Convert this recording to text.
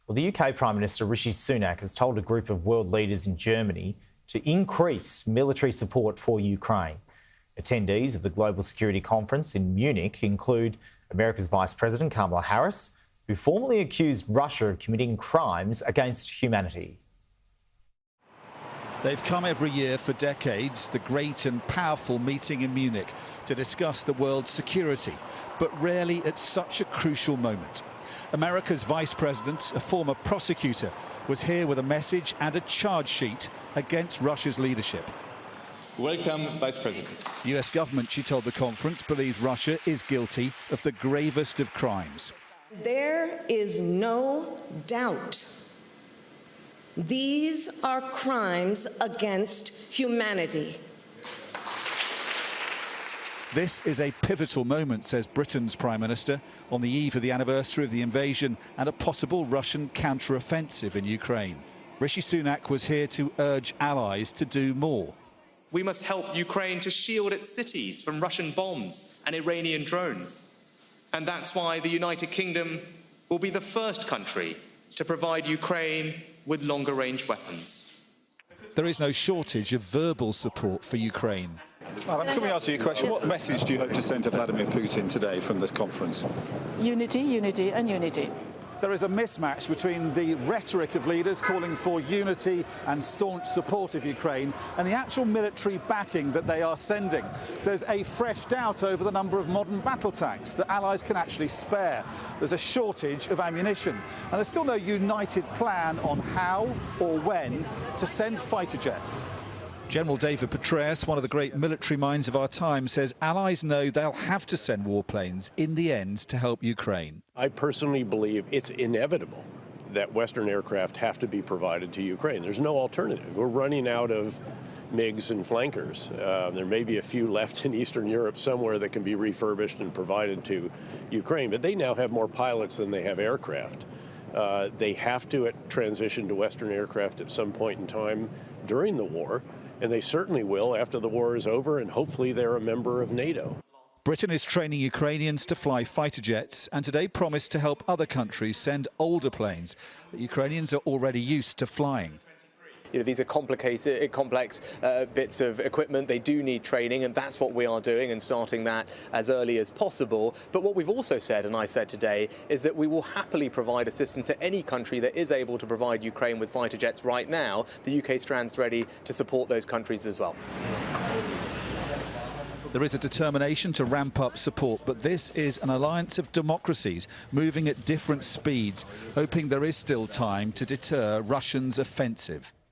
Well, the UK Prime Minister Rishi Sunak has told a group of world leaders in Germany to increase military support for Ukraine. Attendees of the Global Security Conference in Munich include America's Vice President Kamala Harris, who formally accused Russia of committing crimes against humanity. They've come every year for decades, the great and powerful meeting in Munich, to discuss the world's security, but rarely at such a crucial moment. America's Vice President, a former prosecutor, was here with a message and a charge sheet against Russia's leadership. Welcome, Vice President. The US government, she told the conference, believes Russia is guilty of the gravest of crimes. There is no doubt these are crimes against humanity. This is a pivotal moment, says Britain's Prime Minister, on the eve of the anniversary of the invasion and a possible Russian counter-offensive in Ukraine. Rishi Sunak was here to urge allies to do more. We must help Ukraine to shield its cities from Russian bombs and Iranian drones. And that's why the United Kingdom will be the first country to provide Ukraine with longer-range weapons. There is no shortage of verbal support for Ukraine. Madam, can we ask you a question? What message do you hope to send to Vladimir Putin today from this conference? Unity, unity and unity. There is a mismatch between the rhetoric of leaders calling for unity and staunch support of Ukraine and the actual military backing that they are sending. There's a fresh doubt over the number of modern battle tanks that allies can actually spare. There's a shortage of ammunition, and there's still no united plan on how or when to send fighter jets. General David Petraeus, one of the great military minds of our time, says allies know they'll have to send warplanes in the end to help Ukraine. I personally believe it's inevitable that Western aircraft have to be provided to Ukraine. There's no alternative. We're running out of MiGs and flankers. There may be a few left in Eastern Europe somewhere that can be refurbished and provided to Ukraine, but they now have more pilots than they have aircraft. They have to transition to Western aircraft at some point in time during the war. And they certainly will after the war is over, and hopefully they're a member of NATO. Britain is training Ukrainians to fly fighter jets and today promised to help other countries send older planes that Ukrainians are already used to flying. You know, these are complicated, complex bits of equipment. They do need training, and that's what we are doing and starting that as early as possible. But what we've also said, and I said today, is that we will happily provide assistance to any country that is able to provide Ukraine with fighter jets right now. The UK stands ready to support those countries as well. There is a determination to ramp up support, but this is an alliance of democracies moving at different speeds, hoping there is still time to deter Russians' offensive.